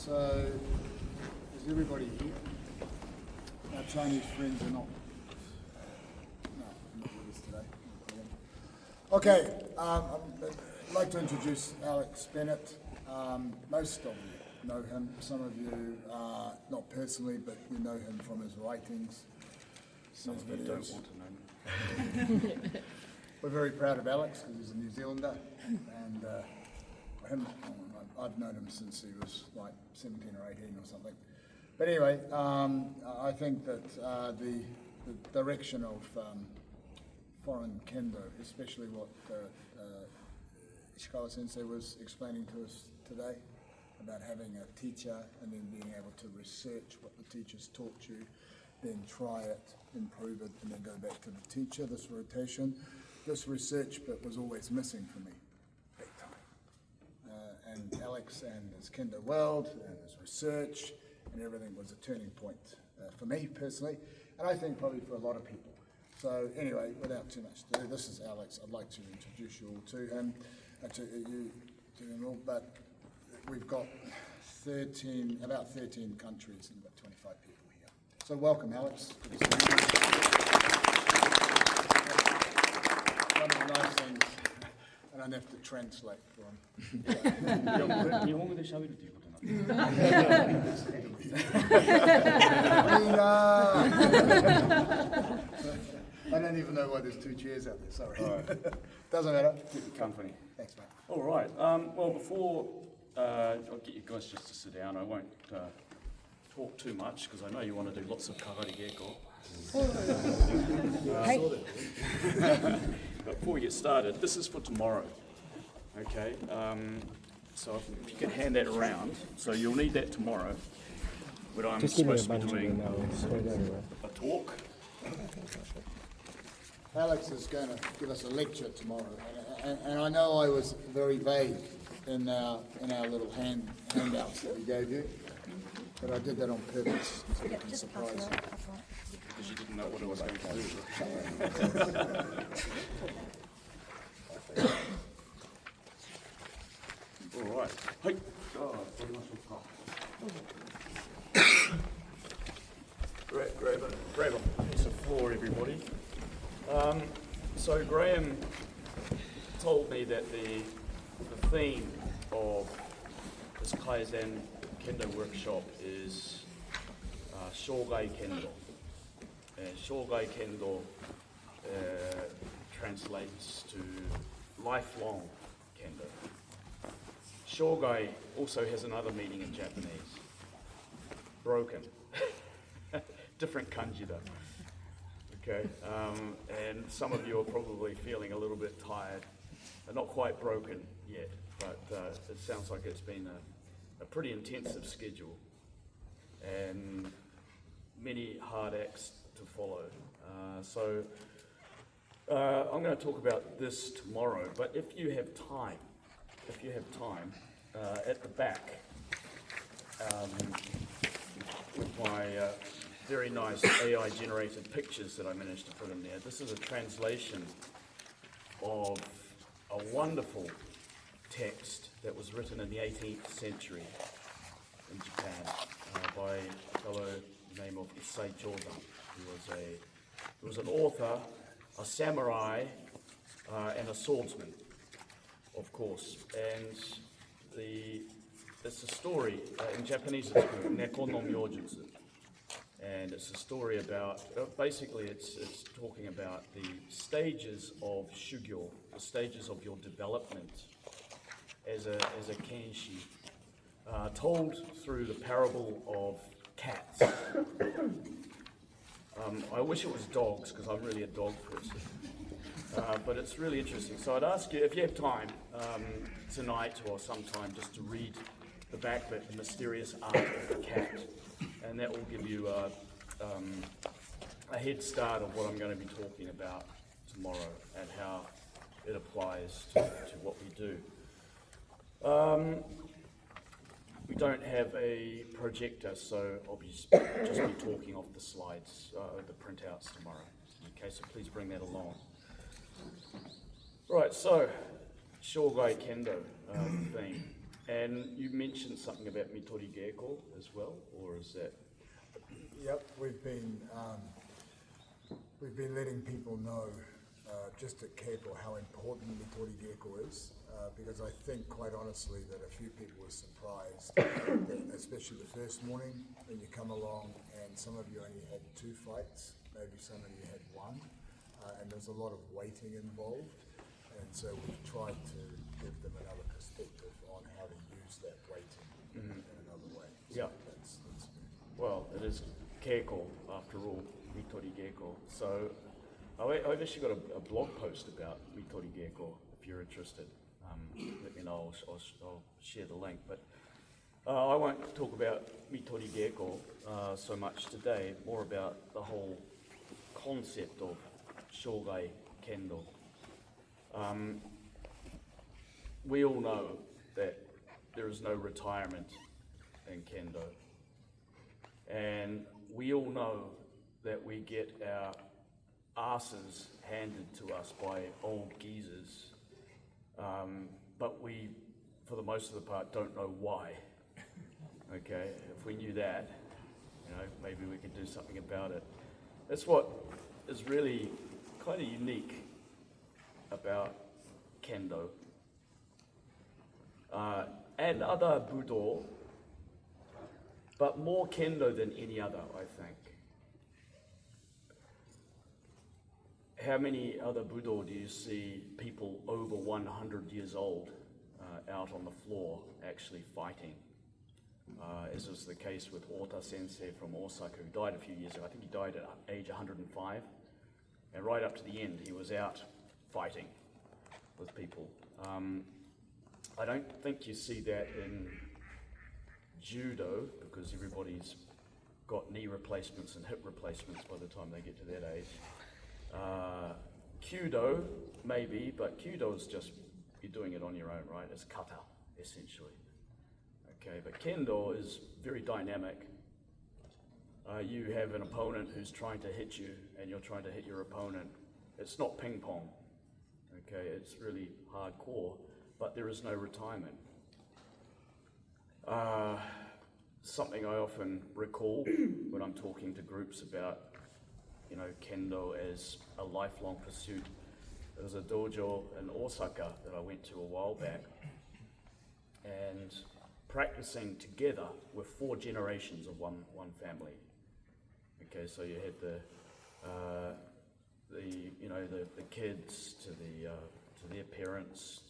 So, is everybody here? Our Chinese friends are not. No, not with us today. Okay, I'd like to introduce Alex Bennett. Most of you know him. Some of you, not personally, but you know him from his writings. Some of you don't want to know me. We're very proud of Alex because he's a New Zealander, and I've known him since he was like 17 or 18 or something. But anyway, I think that the direction of foreign kendo, especially what Ishikawa sensei was explaining to us today, about having a teacher and then being able to research what the teacher's taught you, then try it, improve it, and then go back to the teacher, this rotation. This research bit was always missing for me, big time. And Alex and his kendo world and his research and everything was a turning point for me personally, and I think probably for a lot of people. So anyway, without too much to do, this is Alex. I'd like to introduce you all to him, to him all, but we've got about 13 countries and about 25 people here. So welcome, Alex. Good to see you. One of the nice things, I don't have to translate for him. 日本語で喋るということになって I don't even know why there's two chairs out there, sorry. Doesn't matter. Keep you company. Thanks, mate. All right. Well, before I'll get you guys just to sit down, I won't talk too much because I know you want to do lots of karate geko. But before we get started, this is for tomorrow. Okay. So if you can hand that around, so you'll need that tomorrow. When I'm supposed to be doing a talk. Alex is going to give us a lecture tomorrow, and I know I was very vague in our little handouts that we gave you, but I did that on purpose so we can surprise you. Because you didn't know what I was going to do. All right. Hey. Grab a piece of floor, everybody. So Graham told me that the theme of this Kaizen Kendo workshop is Shogai Kendo. And Shogai Kendo translates to lifelong Kendo. Shogai also has another meaning in Japanese. Broken. Different kanji though. Okay, and some of you are probably feeling a little bit tired. Not quite broken yet, but it sounds like it's been a pretty intensive schedule and many hard acts to follow. So I'm going to talk about this tomorrow, but if you have time, at the back, with my very nice AI-generated pictures that I managed to put in there. This is a translation of a wonderful text that was written in the 18th century in Japan by a fellow named Issei Chodan, who was an author, a samurai, and a swordsman, of course. And it's a story, in Japanese it's called Neko no Myojutsu. And it's a story about, basically it's talking about the stages of shugyo, the stages of your development as a kenshi, told through the parable of cats. I wish it was dogs, because I'm really a dog person. But it's really interesting. So I'd ask you, if you have time tonight or sometime, just to read the back bit, The Mysterious Art of the Cat. And that will give you a head start of what I'm going to be talking about tomorrow and how it applies to what we do. We don't have a projector, so I'll just be talking off the slides, the printouts tomorrow. Okay, so please bring that along. Right, so Shogai Kendo theme. And you mentioned something about Mitori Geiko as well, or is that? Yep, we've been letting people know just at Keiko how important Mitori Geiko is, because I think quite honestly that a few people were surprised, that especially the first morning when you come along and some of you only had 2 fights, maybe some of you had 1, and there's a lot of waiting involved, and so we've tried to give them another perspective on how to use that waiting in another way. So Yeah. that's Well, it is Keiko after all, Mitori Geiko. So I've actually got a blog post about Mitori Geiko if you're interested. Let me know, I'll share the link. But I won't talk about Mitori Geiko so much today, more about the whole concept of Shogai Kendo. We all know that there is no retirement in Kendo. And we all know that we get our asses handed to us by old geezers, but we, for the most of the part, don't know why. Okay, if we knew that, maybe we could do something about it. That's what is really kind of unique about Kendo. And other Budo, but more Kendo than any other, I think. How many other Budo do you see people over 100 years old out on the floor actually fighting? As was the case with Ota sensei from Osaka, who died a few years ago. I think he died at age 105. And right up to the end, he was out fighting with people. I don't think you see that in Judo, because everybody's got knee replacements and hip replacements by the time they get to that age. Kyudo, maybe, but Kyudo is just, you're doing it on your own, right? It's kata, essentially. Okay, but Kendo is very dynamic. You have an opponent who's trying to hit you, and you're trying to hit your opponent. It's not ping pong, okay? It's really hardcore, but there is no retirement. Something I often recall when I'm talking to groups about, Kendo as a lifelong pursuit. There was a dojo in Osaka that I went to a while back, and practicing together with 4 generations of one family. Okay, so you had the kids to their parents,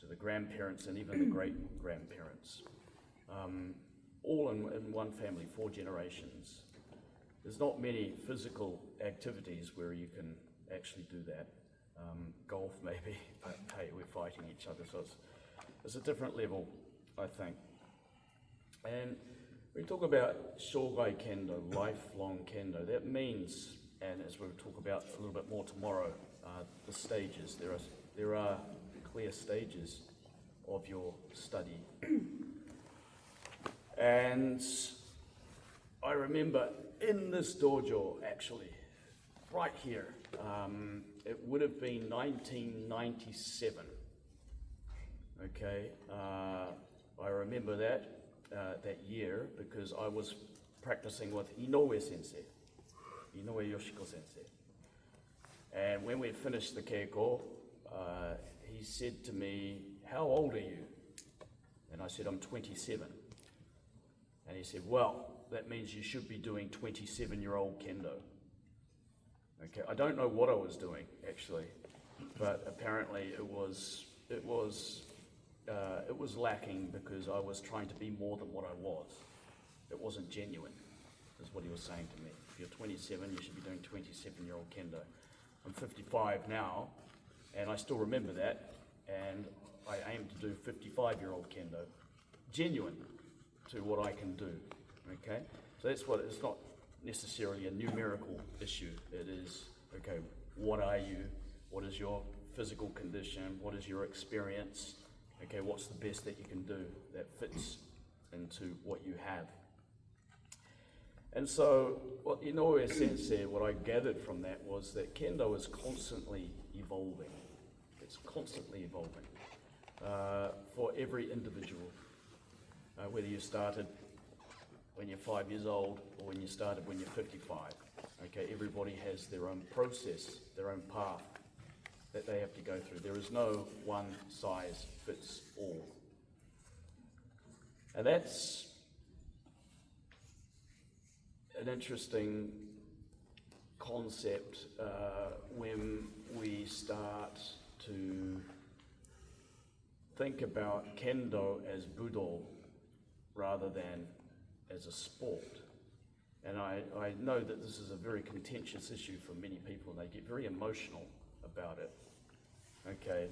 to the grandparents, and even the great grandparents. All in one family, 4 generations. There's not many physical activities where you can actually do that. Golf maybe, but hey, we're fighting each other, so it's a different level, I think. And we talk about Shogai Kendo, lifelong Kendo. That means, and as we'll talk about a little bit more tomorrow, the stages. There are clear stages of your study. And I remember in this dojo, actually, right here, it would have been 1997. Okay, I remember that year because I was practicing with Inoue sensei, Inoue Yoshiko sensei. And when we finished the keiko, he said to me, "How old are you?" And I said, "I'm 27. And he said, "Well, that means you should be doing 27-year-old kendo." Okay, I don't know what I was doing actually, but apparently it was lacking because I was trying to be more than what I was. It wasn't genuine, is what he was saying to me. If you're 27, you should be doing 27-year-old kendo. I'm 55 now, and I still remember that, and I aim to do 55-year-old kendo, genuine to what I can do, okay? So that's what, it's not necessarily a numerical issue. It is, okay, what are you? What is your physical condition? What is your experience? Okay, what's the best that you can do that fits into what you have? And so what Inoue sensei, what I gathered from that was that kendo is constantly evolving. It's constantly evolving for every individual. whether you started when you're 5 years old or when you started when you're 55. Okay, everybody has their own process, their own path that they have to go through. There is no one size fits all. And that's an interesting concept when we start to think about Kendo as Budo rather than as a sport. And I know that this is a very contentious issue for many people, and they get very emotional about it. Okay,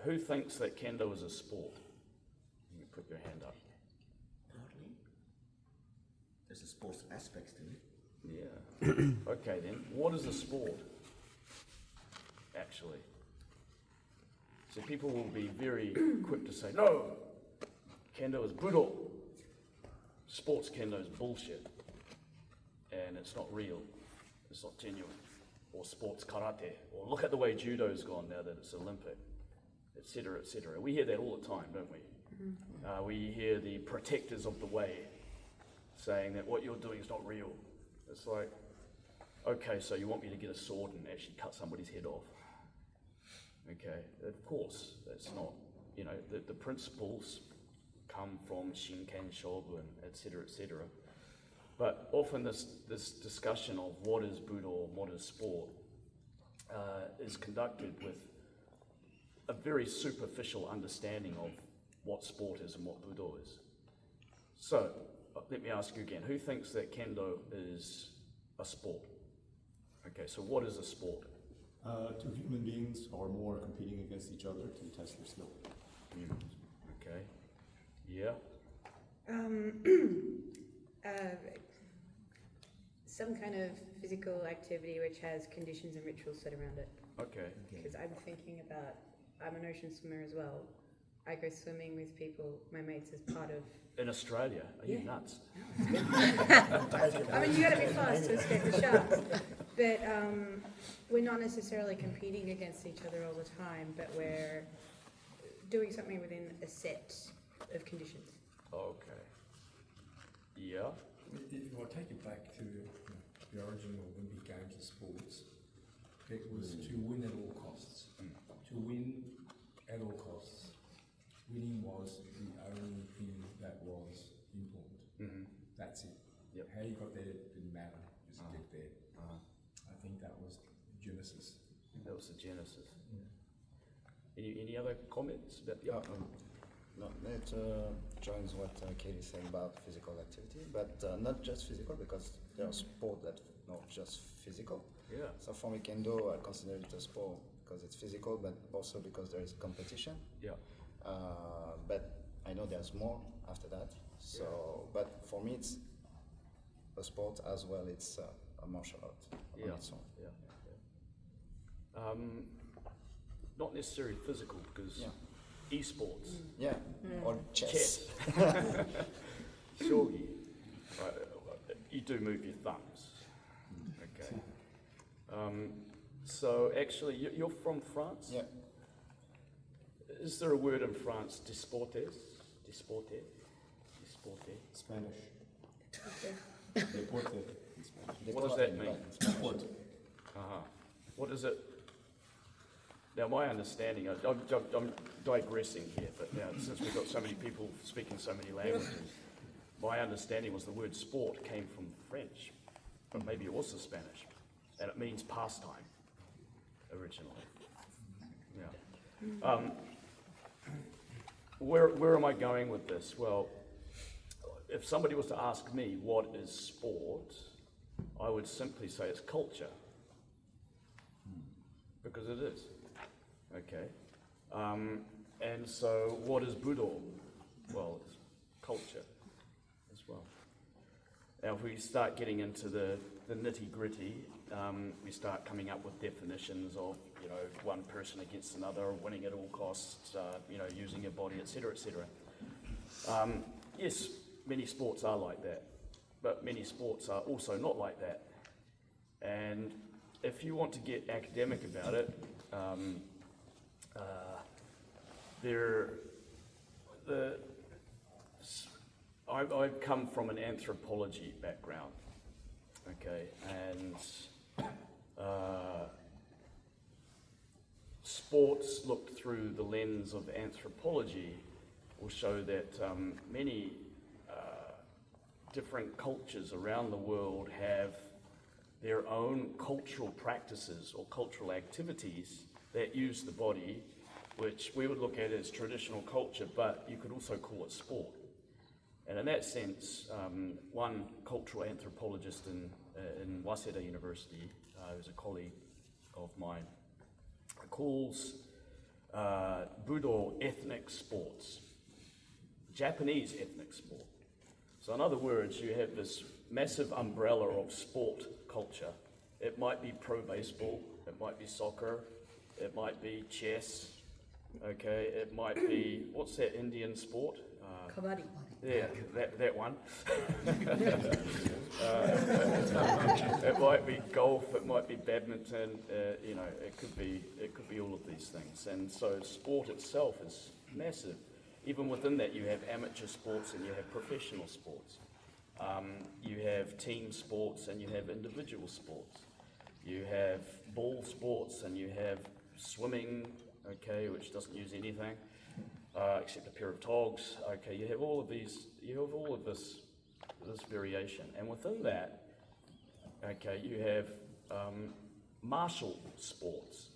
who thinks that Kendo is a sport? You put your hand up. Partly. There's a sports aspect to it. Yeah. Okay then, what is a sport, actually? So people will be very quick to say, no, Kendo is Budo. Sports Kendo is bullshit. And it's not real. It's not genuine. Or sports karate. Or look at the way judo's gone now that it's Olympic. Etc., etc. We hear that all the time, don't we? We hear the protectors of the way saying that what you're doing is not real. It's like, okay, so you want me to get a sword and actually cut somebody's head off? Okay, of course, that's not, you know, the principles come from Shinken Shogun, etc., etc. But often this discussion of what is Budo and what is sport is conducted with a very superficial understanding of what sport is and what Budo is. So, let me ask you again, who thinks that Kendo is a sport? Okay, so what is a sport? Two human beings or more competing against each other to test their skill. Okay, yeah. Some kind of physical activity which has conditions and rituals set around it. Okay. Because I'm thinking about, I'm an ocean swimmer as well. I go swimming with people, my mates, as part of... In Australia? Are you Yeah. nuts? I mean, you gotta be fast to escape the sharks. But we're not necessarily competing against each other all the time, but we're doing something within a set of conditions. Okay. Yeah. If I take it back to the origin of Olympic Games and sports, it was to win at all costs. To win at all costs. Winning was the only thing that was important. That's it. Yep. How you got there didn't matter, just get there. I think that was Genesis. That was the genesis. Any other comments about the No, it joins what Kate is saying about physical activity, but not just physical, because there are sports that not just physical. Yeah. So for me, Kendo, I consider it a sport because it's physical, but also because there is competition. Yeah. But I know there's more after that. So, but for me, it's a sport as well. It's a martial art on its own. Yeah. Not necessarily physical because esports. Yeah, or chess. Shogi. You do move your thumbs. Okay. So actually, you're from France? Yeah. Is there a word in France, desportes? Desporte? Desporte? Spanish. Deporte in Spanish. What does that mean? Sport. What is it? Now, my understanding, I'm digressing here, but now since we've got so many people speaking so many languages, my understanding was the word sport came from French, but maybe also Spanish, and it means pastime originally. Yeah. Where am I going with this? Well, if somebody was to ask me what is sport, I would simply say it's culture, because it is. Okay. And so what is Budo? Well, it's culture as well. Now, if we start getting into the nitty-gritty, we start coming up with definitions of, one person against another, winning at all costs, using your body, etc., etc. Yes, many sports are like that, but many sports are also not like that. And if you want to get academic about it, I've come from an anthropology background, okay, and sports looked through the lens of anthropology will show that many different cultures around the world have their own cultural practices or cultural activities that use the body, which we would look at as traditional culture, but you could also call it sport. And in that sense, one cultural anthropologist in Waseda University, who's a colleague of mine, calls Budo ethnic sports, Japanese ethnic sport. So in other words, you have this massive umbrella of sport culture. It might be pro baseball, it might be soccer, it might be chess, okay, it might be, what's that Indian sport? Kabaddi. Yeah, that one. It might be golf, it might be badminton, you know, it could be all of these things. And so sport itself is massive. Even within that, you have amateur sports and you have professional sports. You have team sports and you have individual sports. You have ball sports and you have swimming, okay, which doesn't use anything except a pair of togs. Okay, you have all of these. You have all of this variation, and within that, okay, you have martial sports.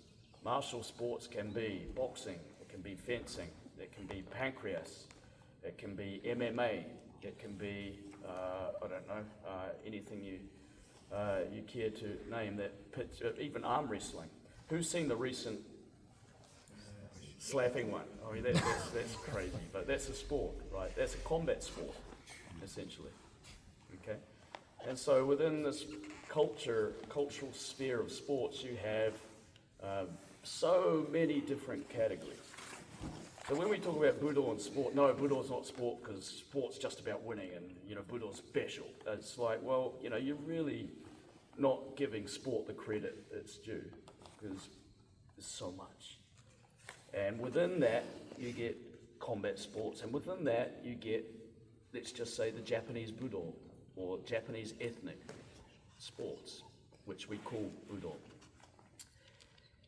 Martial sports can be boxing, it can be fencing, it can be pancreas, it can be MMA, it can be I don't know, anything you care to name that pits, even arm wrestling. Who's seen the recent slapping one? I mean, that's crazy, but that's a sport, right? That's a combat sport, essentially, okay? And so within this cultural sphere of sports, you have so many different categories. So when we talk about Budo and sport, no, Budo is not sport because sport's just about winning and, you know, Budo is special. It's like, well, you know, you're really not giving sport the credit it's due because there's so much. And within that, you get combat sports, and within that, you get, let's just say, the Japanese Budo or Japanese ethnic sports, which we call Budo.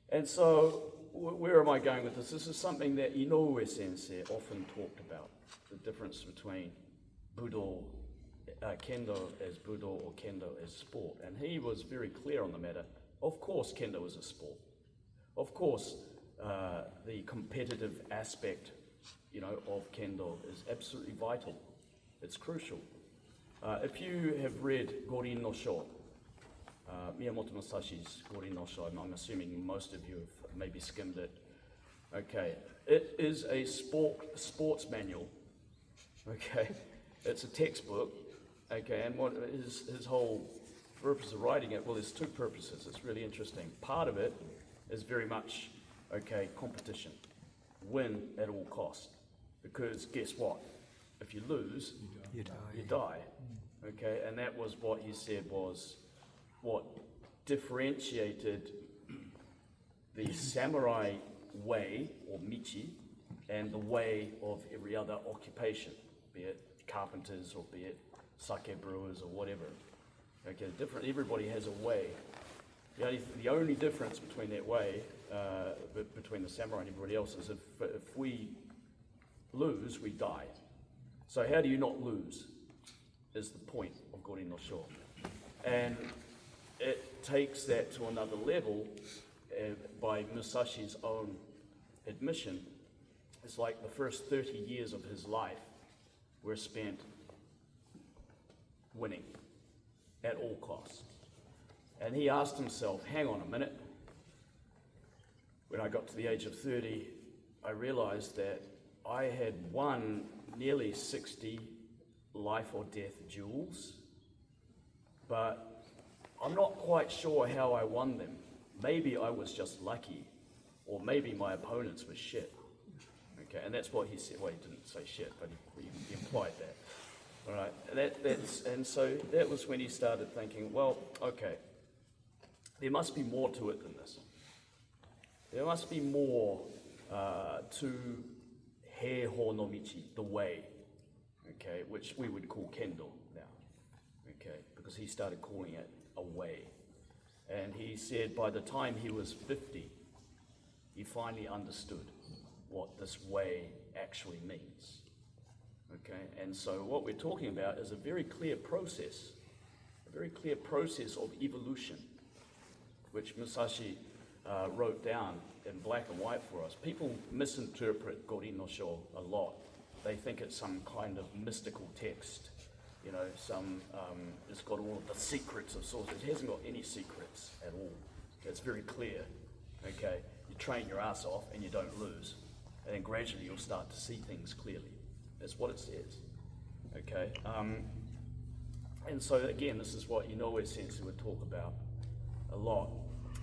And so, where am I going with this? This is something that Inoue Sensei often talked about, the difference between Budo, Kendo as Budo or Kendo as sport. And he was very clear on the matter. Of course, Kendo is a sport. Of course, the competitive aspect, you know, of Kendo is absolutely vital. It's crucial. If you have read Gorin no Sho, Miyamoto Musashi's Gorin no Sho, I'm assuming most of you have maybe skimmed it. Okay, it is a sports manual. Okay, it's a textbook. Okay, and what his whole purpose of writing it? Well, there's two purposes. It's really interesting. Part of it is very much, okay, competition, win at all costs. Because guess what? If you lose, you die. Okay, and that was what he said was what differentiated the samurai way, or michi, and the way of every other occupation, be it carpenters or be it sake brewers or whatever. Okay, everybody has a way. The only difference between that way, between the samurai and everybody else, is if we lose, we die. So how do you not lose is the point of Gorin no Sho. And it takes that to another level by Musashi's own admission. It's like the first 30 years of his life were spent winning at all costs. And he asked himself, hang on a minute, when I got to the age of 30, I realized that I had won nearly 60 life or death duels, but I'm not quite sure how I won them. Maybe I was just lucky, or maybe my opponents were shit. Okay, and that's what he said. Well, he didn't say shit, but he implied that. All right, and so that was when he started thinking, well, okay, there must be more to it than this. There must be more to Hei Ho no Michi, the way. okay, which we would call Kendo now, okay, because he started calling it a way. And he said by the time he was 50, he finally understood what this way actually means. Okay, and so what we're talking about is a very clear process of evolution, which Musashi wrote down in black and white for us. People misinterpret Gori no Sho a lot. They think it's some kind of mystical text, you know, it's got all of the secrets of sorts. It hasn't got any secrets at all. It's very clear, okay? You train your ass off and you don't lose. And then gradually you'll start to see things clearly. That's what it says, okay? And so again, this is what Inoue Sensei would talk about a lot.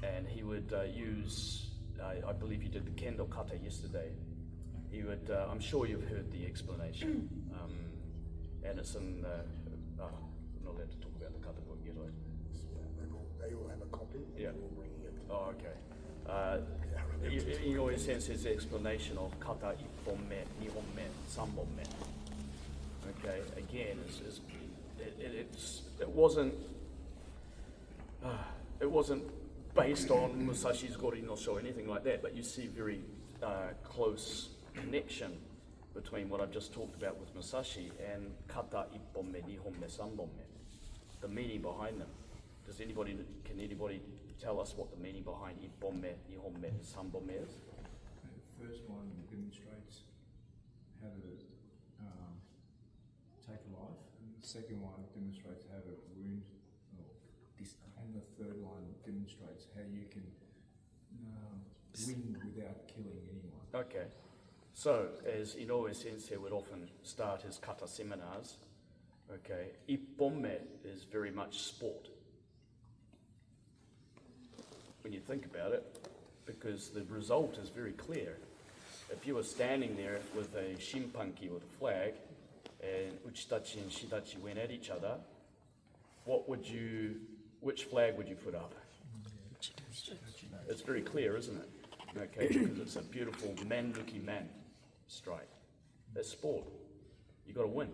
And he would use, I believe you did the Kendo Kata yesterday. He would, I'm sure you've heard the explanation. And it's in, I'm not allowed to talk about the Kata book yet, right? They all have a copy. Yeah. We'll bring it. Oh, okay. Inoue Sensei's explanation of Kata Ippon-me, Nihon-me, Sanbon-me. Okay, again, it wasn't based on Musashi's Gori no Sho or anything like that, but you see very close connection between what I've just talked about with Musashi and Kata Ippon-me, Nihon-me, Sanbon-me, the meaning behind them. Can anybody tell us what the meaning behind Ippon-me, Nihon-me, Sanbon-me is? The first one demonstrates how to take a life, and the second one demonstrates how to wound, and the third one demonstrates how you can win without killing anyone. Okay, so as Inoue Sensei would often start his kata seminars, okay, Ippon-me is very much sport. When you think about it, because the result is very clear. If you were standing there with a shimpanki, with a flag, and Uchitachi and Shidachi went at each other, which flag would you put up? It's very clear, isn't it? Okay, because it's a beautiful man-nuki-man strike. That's sport. You've got to win.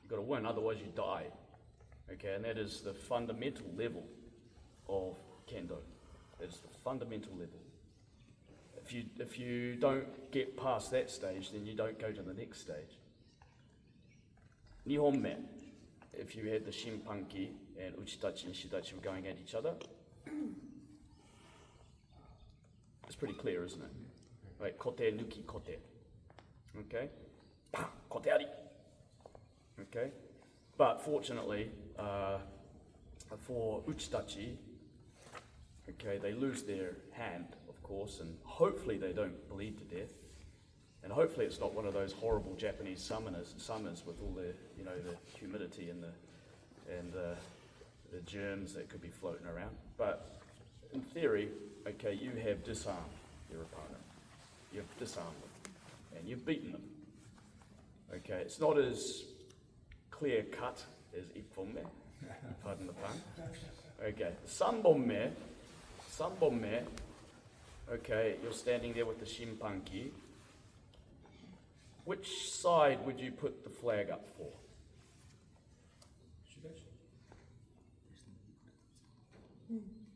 You've got to win, otherwise you die. Okay, and that is the fundamental level of Kendo. That is the fundamental level. If you don't get past that stage, then you don't go to the next stage. Nihon-me, if you had the shimpanki and Uchitachi and Shidachi were going at each other, it's pretty clear, isn't it? Right, kote, nuki, kote. Okay? Pa, kote ari. Okay? But fortunately, for Uchitachi, okay, they lose their hand, of course, and hopefully they don't bleed to death. And hopefully it's not one of those horrible Japanese summers with all the, you know, the humidity and the germs that could be floating around. But in theory, okay, you have disarmed your opponent. You've disarmed them, and you've beaten them. Okay, it's not as clear cut as Ippon-me, pardon the pun. Okay, Sanbon-me, okay, you're standing there with the shimpanki. Which side would you put the flag up for?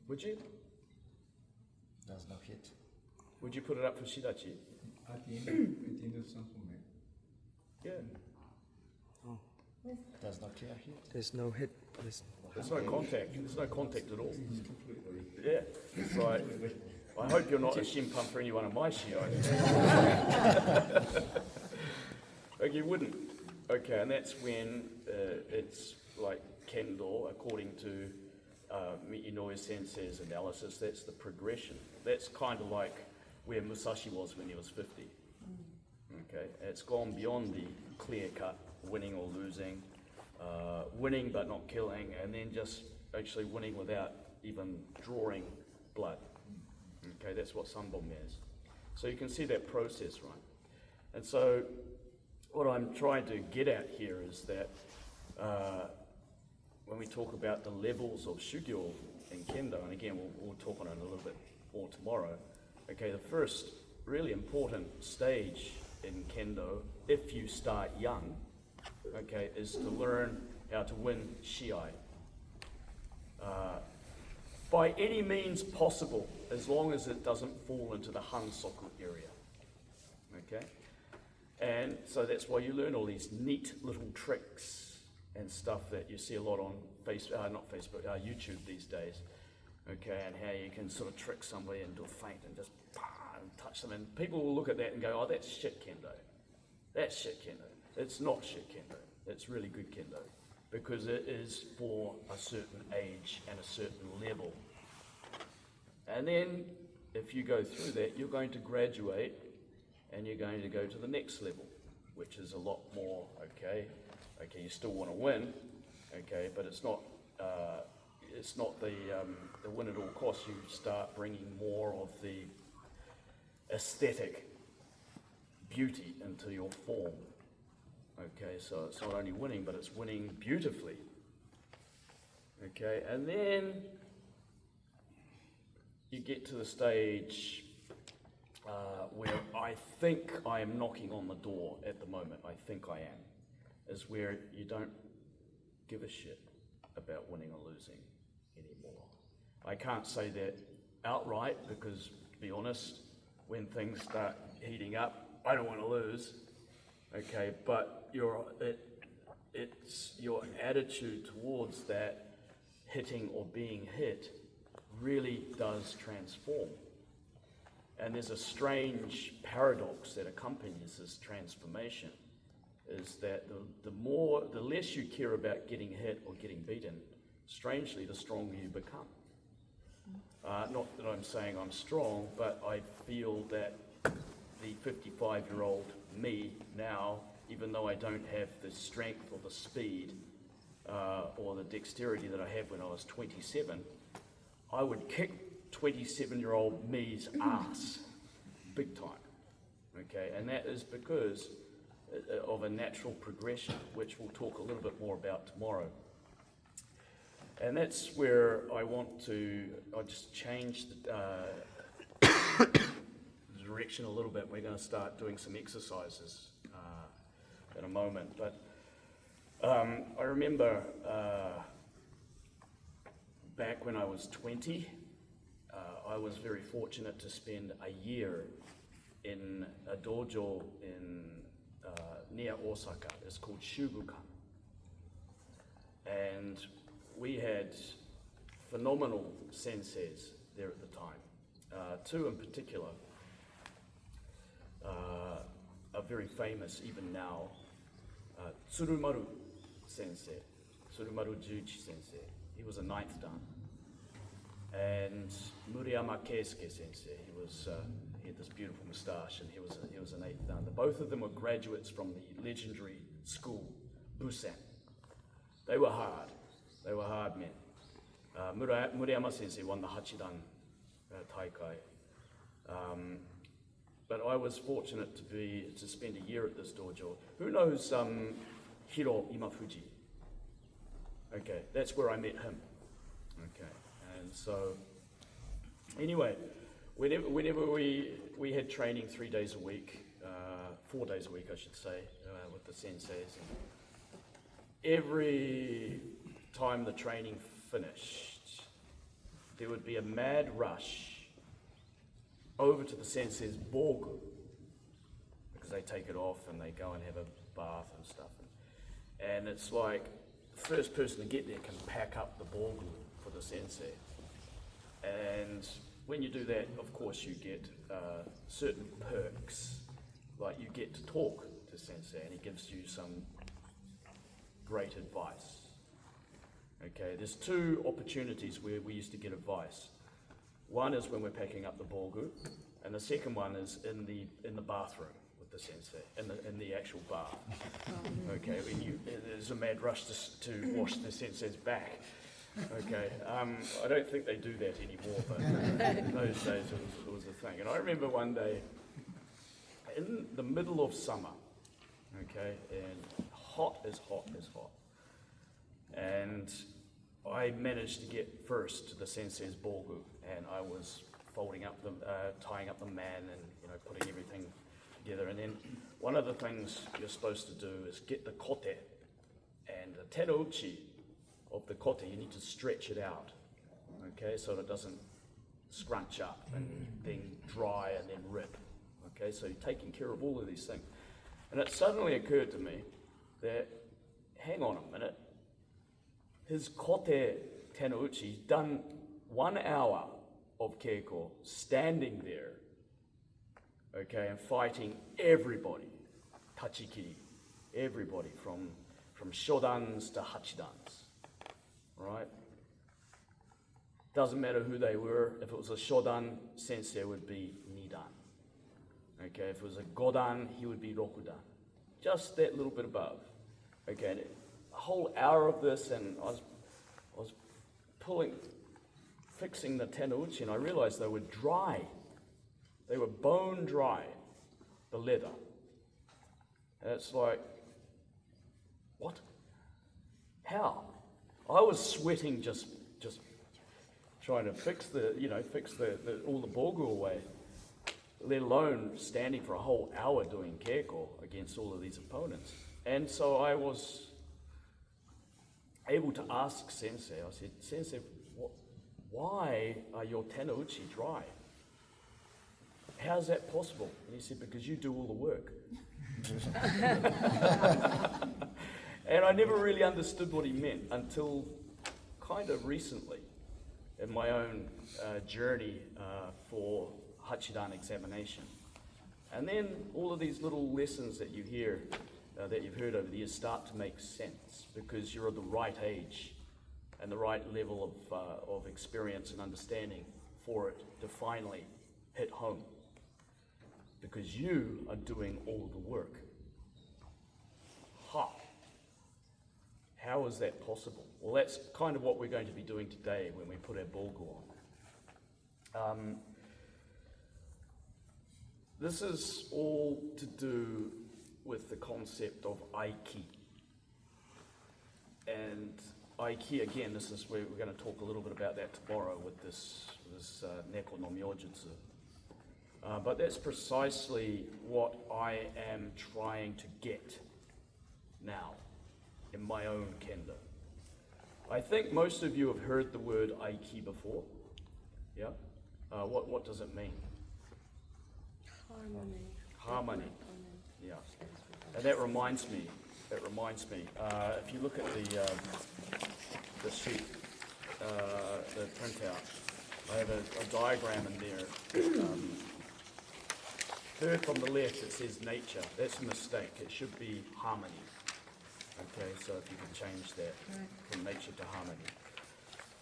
Would you? Does not hit. Would you put it up for Shidachi? At the end of Sanbon-me. Yeah. Does not clear hit. There's no hit. There's no contact. There's no contact at all. Yeah. It's like, I hope you're not a shimpan for anyone of my shio. Okay, you wouldn't. Okay, and that's when it's like Kendo, according to Inoue Sensei's analysis, that's the progression. That's kind of like where Musashi was when he was 50. Okay, it's gone beyond the clear-cut winning or losing, winning but not killing, and then just actually winning without even drawing blood. Okay, that's what Sanbon-me is. So you can see that process, right? And so what I'm trying to get at here is that when we talk about the levels of shugyo in Kendo, and again we'll talk on it a little bit more tomorrow, okay, the first really important stage in Kendo, if you start young, okay, is to learn how to win shiai. By any means possible, as long as it doesn't fall into the hansoku area, okay? And so that's why you learn all these neat little tricks and stuff that you see a lot on YouTube these days, okay? And how you can sort of trick somebody and do a feint and just and touch them, and people will look at that and go, "Oh, that's shit kendo. That's shit kendo." It's not shit kendo. It's really good kendo, because it is for a certain age and a certain level. And then, if you go through that, you're going to graduate and you're going to go to the next level, which is a lot more, okay, you still want to win, okay, but it's not the win at all costs. You start bringing more of the aesthetic beauty into your form. Okay, so it's not only winning, but it's winning beautifully. Okay, and then you get to the stage where I think I am knocking on the door at the moment. I think I am. Is where you don't give a shit about winning or losing anymore. I can't say that outright because, to be honest, when things start heating up, I don't want to lose. Okay, but it's your attitude towards that hitting or being hit really does transform. And there's a strange paradox that accompanies this transformation, is that the less you care about getting hit or getting beaten, strangely, the stronger you become. Not that I'm saying I'm strong, but I feel that the 55-year-old me now, even though I don't have the strength or the speed or the dexterity that I had when I was 27, I would kick 27-year-old me's ass big time, okay? And that is because of a natural progression, which we'll talk a little bit more about tomorrow. And that's where I'll just change the direction a little bit. We're going to start doing some exercises in a moment. But I remember back when I was 20, I was very fortunate to spend a year in a dojo near Osaka. It's called Shizuoka. And we had phenomenal senseis there at the time. Two in particular are very famous even now. Tsurumaru sensei, Tsurumaru Juichi sensei. He was a 9th dan. And Murayama Keisuke sensei, he had this beautiful moustache, and he was an 8th dan. Both of them were graduates from the legendary school, Busan. They were hard men. Murayama sensei won the Hachidan Taikai. But I was fortunate to spend a year at this dojo. Who knows Hiro Imafuji? Okay, that's where I met him. Okay, and so anyway, whenever we had training 3 days a week, 4 days a week I should say, with the senseis. And every time the training finished, there would be a mad rush over to the sensei's bogu, because they take it off and they go and have a bath and stuff. And it's like the first person to get there can pack up the bogu for the sensei. And when you do that, of course, you get certain perks, like you get to talk to sensei and he gives you some great advice. Okay, there's 2 opportunities where we used to get advice. One is when we're packing up the bogu, and the second one is in the bathroom with the sensei, in the actual bath. Okay, there's a mad rush to wash the sensei's back. Okay, I don't think they do that anymore, but in those days it was a thing. And I remember one day, in the middle of summer, okay, and hot as hot as hot, and I managed to get first to the sensei's bogu, and I was tying up the man and putting everything together. And then one of the things you're supposed to do is get the kote tenouchi of the kote, you need to stretch it out, okay, so that it doesn't scrunch up and then dry and then rip. Okay, so you're taking care of all of these things. And it suddenly occurred to me that, hang on a minute, his kote tenouchi's done 1 hour of keiko, standing there, okay, and fighting everybody, tachikiri, everybody from shodans to hachidans, right? Doesn't matter who they were. If it was a shodan, sensei would be nidan. Okay, if it was a godan, he would be rokudan. Just that little bit above. Okay, and a whole hour of this, and I was fixing the tenouchi, and I realized they were dry. They were bone dry, the leather. And it's like, what? How? I was sweating just trying to fix all the bogu away, let alone standing for a whole hour doing keiko against all of these opponents. And so I was able to ask Sensei, I said, Sensei, why are your tenouchi dry? How's that possible? And he said, because you do all the work. And I never really understood what he meant until kind of recently in my own journey for Hachidan examination. And then all of these little lessons that you hear, that you've heard over the years start to make sense because you're at the right age and the right level of experience and understanding for it to finally hit home. Because you are doing all the work. How is that possible? Well, that's kind of what we're going to be doing today when we put our bogu on. This is all to do with the concept of aiki. And aiki, again, this is where we're going to talk a little bit about that tomorrow with this neko no myojutsu. But that's precisely what I am trying to get now in my own kendo. I think most of you have heard the word aiki before. Yeah? What does it mean? Harmony. Yeah. And that reminds me, if you look at the sheet, the printout, I have a diagram in there. Third from the left, it says nature. That's a mistake. It should be harmony. Okay, so if you can change that from nature to harmony.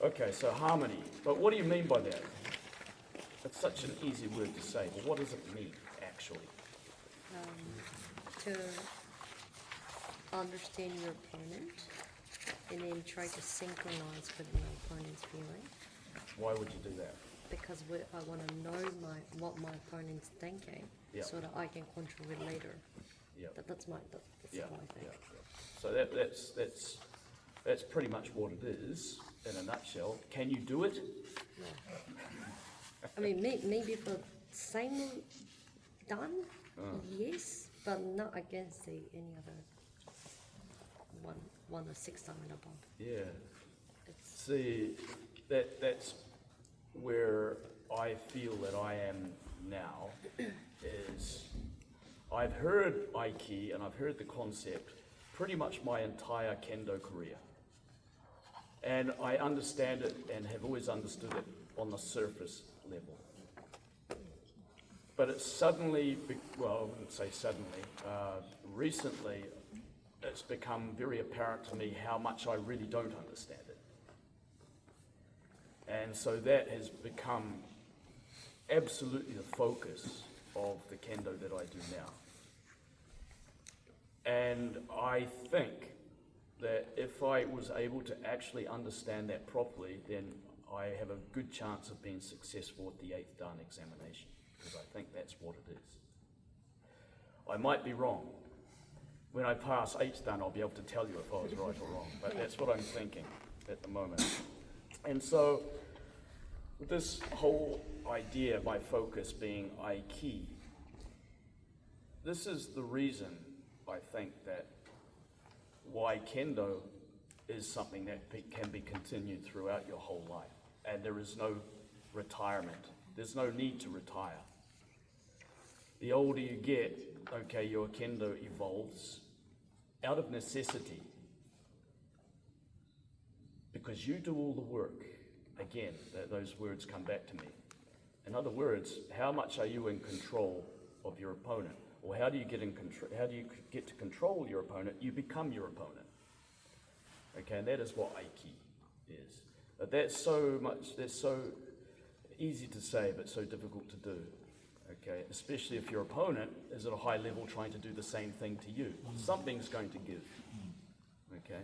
Okay, so harmony. But what do you mean by that? It's such an easy word to say, but what does it mean, actually? To understand your opponent and then try to synchronize with my opponent's feeling. Why would you do that? Because I want to know what my opponent's thinking, so that I can control it later. Yeah. That's how I think. Yeah. So that's pretty much what it is in a nutshell. Can you do it? No. I mean, maybe for same done, yes, but not against any other one or 6 time and above. Yeah. See, that's where I feel that I am now, is I've heard aiki and I've heard the concept pretty much my entire kendo career. And I understand it and have always understood it on the surface level. But it's suddenly, well, I wouldn't say suddenly, recently it's become very apparent to me how much I really don't understand it. And so that has become absolutely the focus of the kendo that I do now. And I think that if I was able to actually understand that properly, then I have a good chance of being successful at the 8th Dan examination, because I think that's what it is. I might be wrong. When I pass 8th Dan, I'll be able to tell you if I was right or wrong, but that's what I'm thinking at the moment. And so, with this whole idea, my focus being aiki, this is the reason I think that why kendo is something that can be continued throughout your whole life. And there is no retirement. There's no need to retire. The older you get, okay, your kendo evolves out of necessity because you do all the work. Again, those words come back to me. In other words, how much are you in control of your opponent? Or how do you get in control? How do you get to control your opponent? You become your opponent. Okay, and that is what Aiki is. But that's so easy to say, but so difficult to do. Okay, especially if your opponent is at a high level trying to do the same thing to you. Something's going to give. Okay,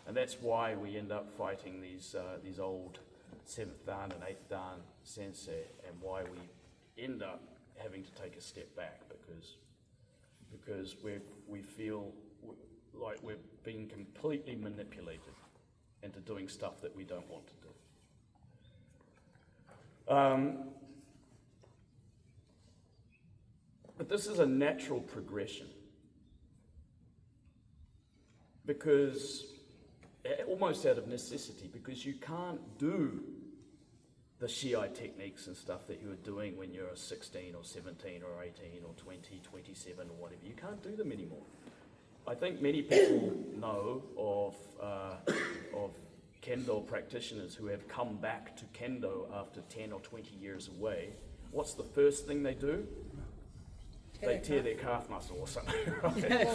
and that's why we end up fighting these old 7th Dan and 8th Dan sensei, and why we end up having to take a step back because we feel like we're being completely manipulated into doing stuff that we don't want to do. But this is a natural progression because almost out of necessity, because you can't do the Shiai techniques and stuff that you were doing when you're 16 or 17 or 18 or 20, 27 or whatever. You can't do them anymore. I think many people know of Kendo practitioners who have come back to Kendo after 10 or 20 years away. What's the first thing they do? They tear their calf muscle or something, right?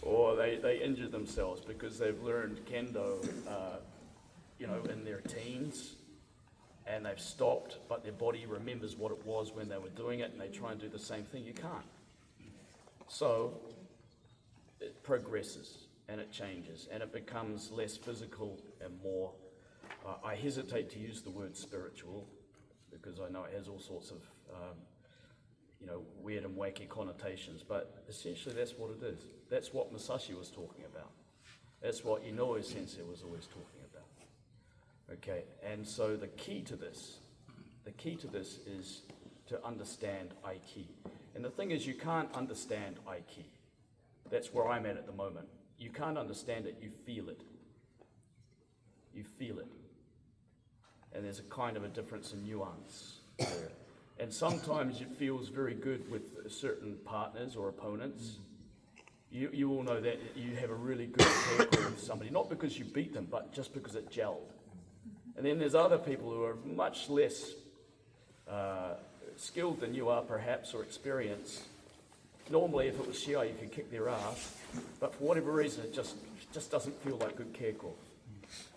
Or they injure themselves because they've learned Kendo, in their teens, and they've stopped, but their body remembers what it was when they were doing it, and they try and do the same thing. You can't. So it progresses, and it changes, and it becomes less physical and more, I hesitate to use the word spiritual, because I know it has all sorts of weird and wacky connotations, but essentially that's what it is. That's what Masashi was talking about. That's what Inoue Sensei was always talking about. Okay, and so the key to this is to understand Aiki. And the thing is, you can't understand Aiki. That's where I'm at the moment. You can't understand it, you feel it. You feel it. And there's a kind of a difference in nuance there. And sometimes it feels very good with certain partners or opponents. You all know that you have a really good rapport with somebody, not because you beat them, but just because it gelled. And then there's other people who are much less skilled than you are, perhaps, or experienced. Normally, if it was Shiai, you could kick their ass, but for whatever reason, it just doesn't feel like good keiko.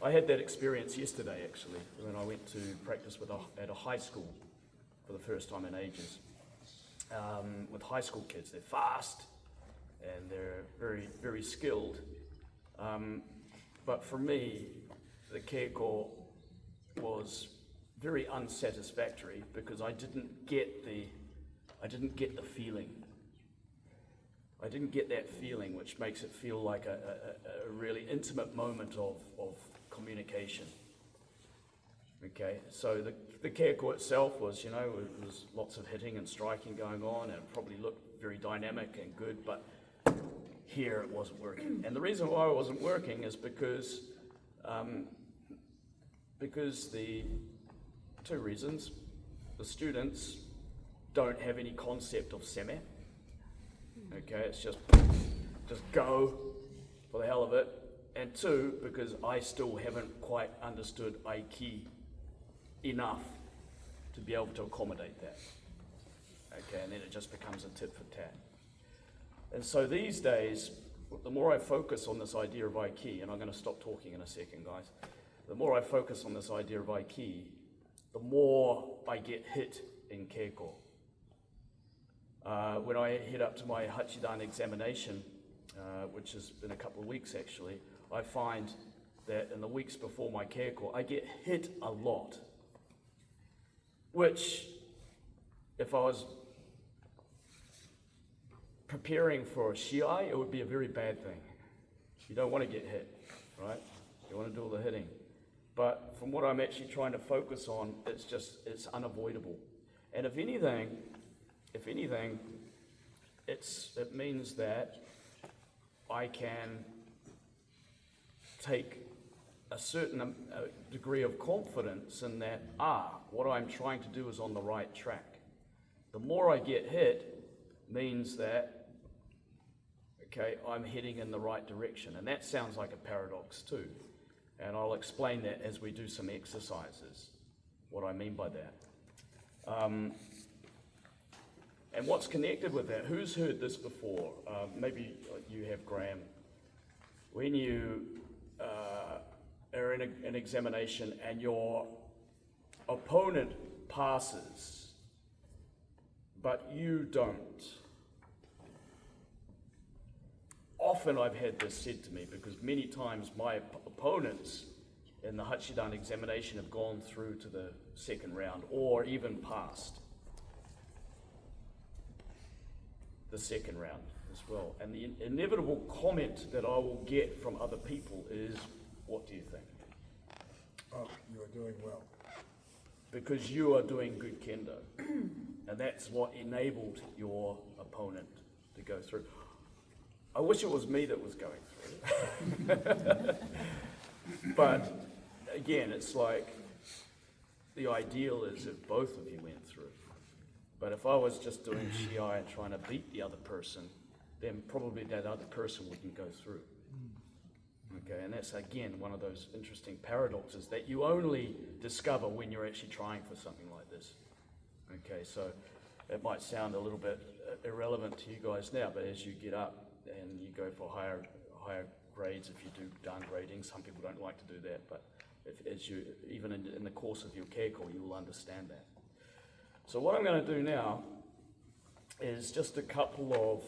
I had that experience yesterday, actually, when I went to practice at a high school for the first time in ages. With high school kids, they're fast and they're very, very skilled. But for me, the keiko was very unsatisfactory because I didn't get the feeling. I didn't get that feeling, which makes it feel like a really intimate moment of communication. Okay, so the keiko itself was, it was lots of hitting and striking going on, and it probably looked very dynamic and good, but here it wasn't working. And the reason why it wasn't working is because the two reasons. The students don't have any concept of seme. Okay, it's just go for the hell of it. And two, because I still haven't quite understood Aiki enough to be able to accommodate that. Okay, and then it just becomes a tit for tat. And so these days, the more I focus on this idea of Aiki, and I'm going to stop talking in a second, guys. The more I focus on this idea of Aiki, the more I get hit in keiko. When I head up to my Hachidan examination, which is in a couple of weeks actually, I find that in the weeks before my keiko, I get hit a lot. Which, if I was preparing for a Shiai, it would be a very bad thing. You don't want to get hit, right? You want to do all the hitting. But from what I'm actually trying to focus on, it's unavoidable. And if anything, it means that I can take a certain degree of confidence in that, what I'm trying to do is on the right track. The more I get hit means that, okay, I'm heading in the right direction. And that sounds like a paradox too. And I'll explain that as we do some exercises, what I mean by that. And what's connected with that? Who's heard this before? Maybe you have, Graham. When you are in an examination and your opponent passes, but you don't. Often I've had this said to me because many times my opponents in the Hachidan examination have gone through to the second round or even passed the second round as well. And the inevitable comment that I will get from other people is, what do you think? Oh, you are doing well. Because you are doing good kendo. And that's what enabled your opponent to go through. I wish it was me that was going through. But again, it's like the ideal is if both of you went through. But if I was just doing Shiai and trying to beat the other person, then probably that other person wouldn't go through. Okay, and that's again one of those interesting paradoxes that you only discover when you're actually trying for something like this. Okay, so it might sound a little bit irrelevant to you guys now, but as you get up and you go for higher grades, if you do downgrading, some people don't like to do that, but as you, even in the course of your keiko, you will understand that. So what I'm going to do now is just a couple of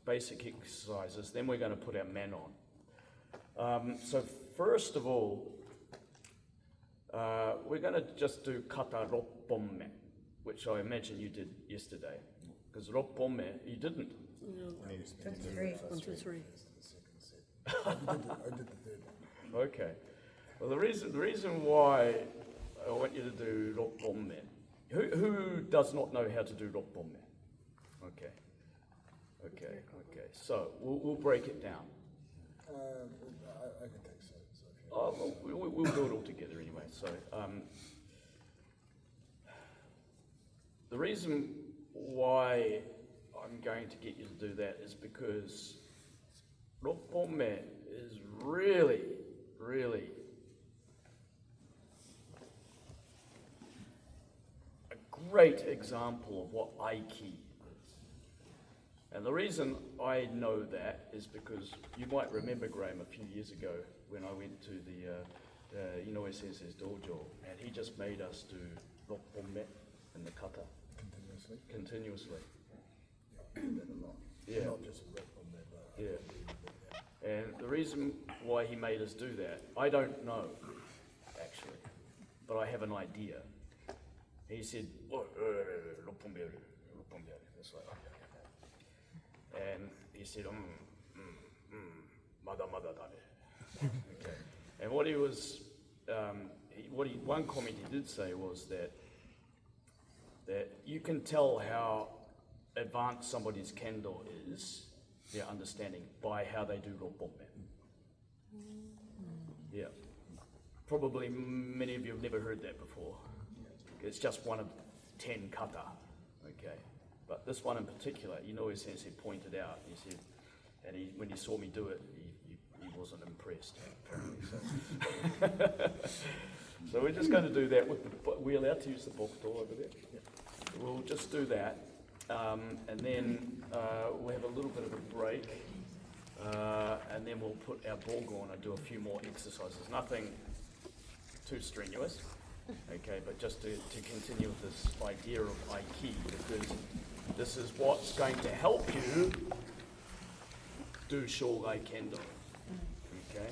basic exercises, then we're going to put our man on. So first of all, we're going to just do kata ropponme, which I imagine you did yesterday. Because ropponme, you didn't. That's three. 1, 2, 3. I did the third one. Okay. Well, the reason why I want you to do ropponme, who does not know how to do ropponme? Okay. So we'll break it down. I can take so. Oh, well, we'll do it all together anyway. So the reason why I'm going to get you to do that is because ropponme is really, really a great example of what Aiki is. And the reason I know that is because you might remember, Graham, a few years ago when I went to the Inoue Sensei's dojo, and he just made us do ropponme in the kata. Continuously. Yeah, I do that a lot. Yeah. Not just rep on there, but Yeah. And the reason why he made us do that, I don't know, actually, but I have an idea. He said, ropponme, that's right. And he said, mada dane. Okay. And what he was, one comment he did say was that you can tell how advanced somebody's kendo is, their understanding, by how they do ropponme. Yeah. Probably many of you have never heard that before. It's just one of 10 kata, okay? But this one in particular, Inoue Sensei pointed out, he said, and when he saw me do it, he wasn't impressed, apparently. So we're just going to do that with we're allowed to use the bokuto over there? Yeah. We'll just do that, and then we'll have a little bit of a break, and then we'll put our borg on and do a few more exercises. Nothing too strenuous, okay, but just to continue with this idea of Aiki, because this is what's going to help you do Shogai Kendo, okay?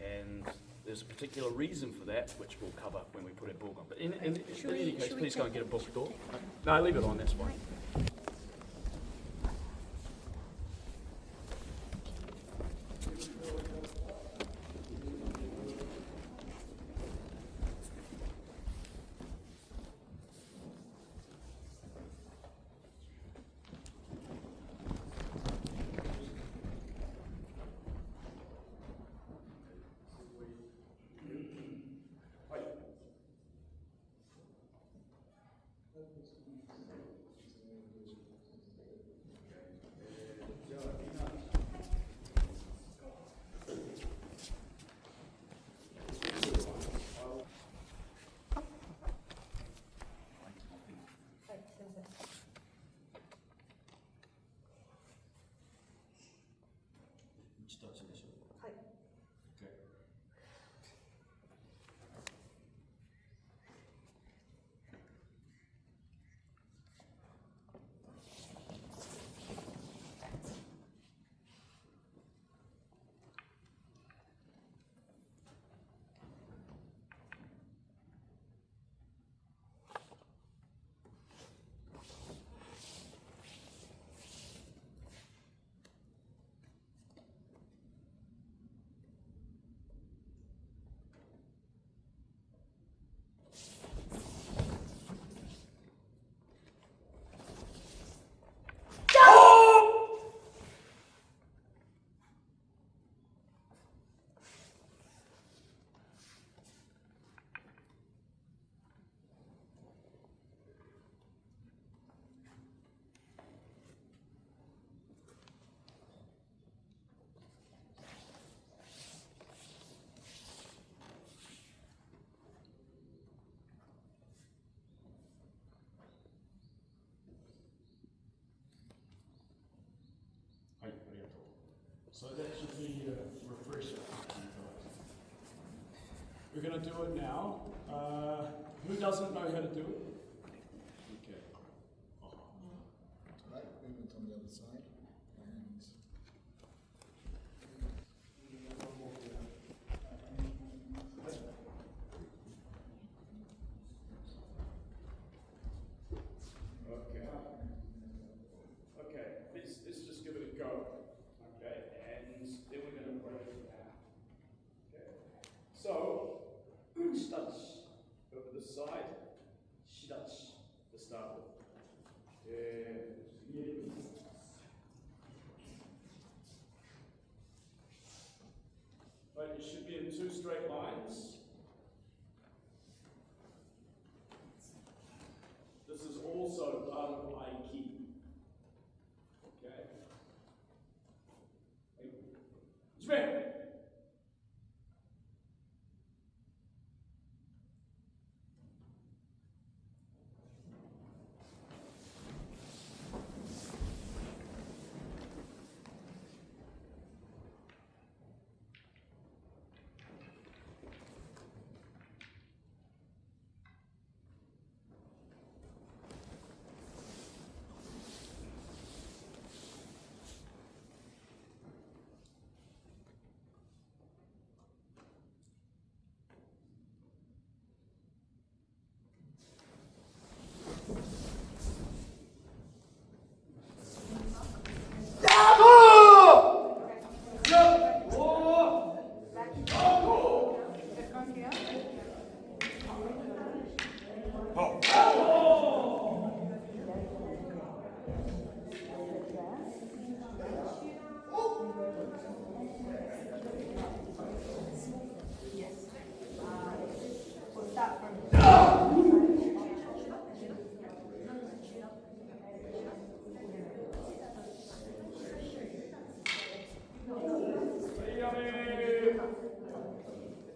And there's a particular reason for that, which we'll cover when we put our borg on. But in any case, please go and get a book door. No, leave it on, that's fine. So that should be refreshing. We're going to do it now. Who doesn't know how to do it? Okay. Right, movement on the other side. And Okay, let's just give it a go. Okay, and then we're going to break it down. Okay, so, shidachi over the side, shidachi to start with. Right, it should be in 2 straight lines. This is also part of Aiki. Okay. Japan.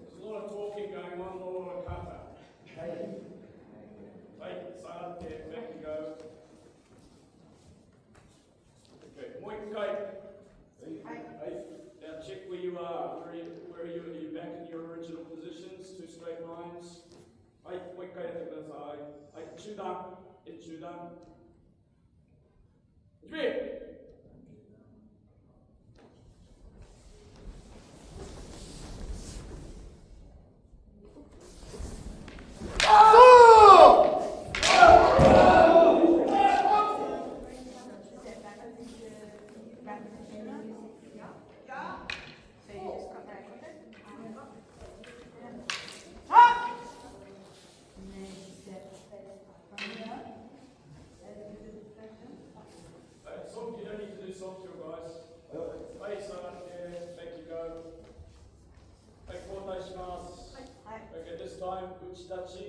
There's a lot of talking going on, not a lot of kata. Hey, silent there, back you go. Okay, moikai. Hey, now check where you are. Where are you? Are you back in your original positions? 2 straight lines. Hey, moikai yatte kudasai. Hey, chudan. Chudan. Jubi! You don't need to do soft drill, guys. Hey, son, yeah, back you go. Hey, kotai shimasu. Okay, this time, uchidachi,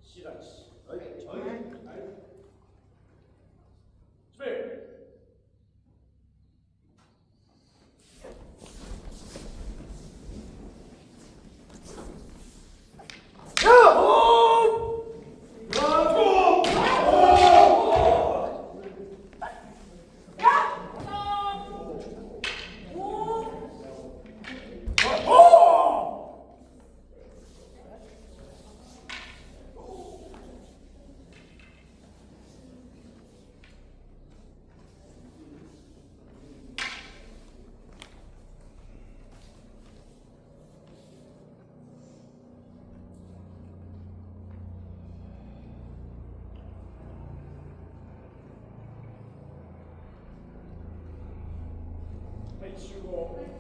shidachi. Hey. Spirit. Hey, Shizuoka.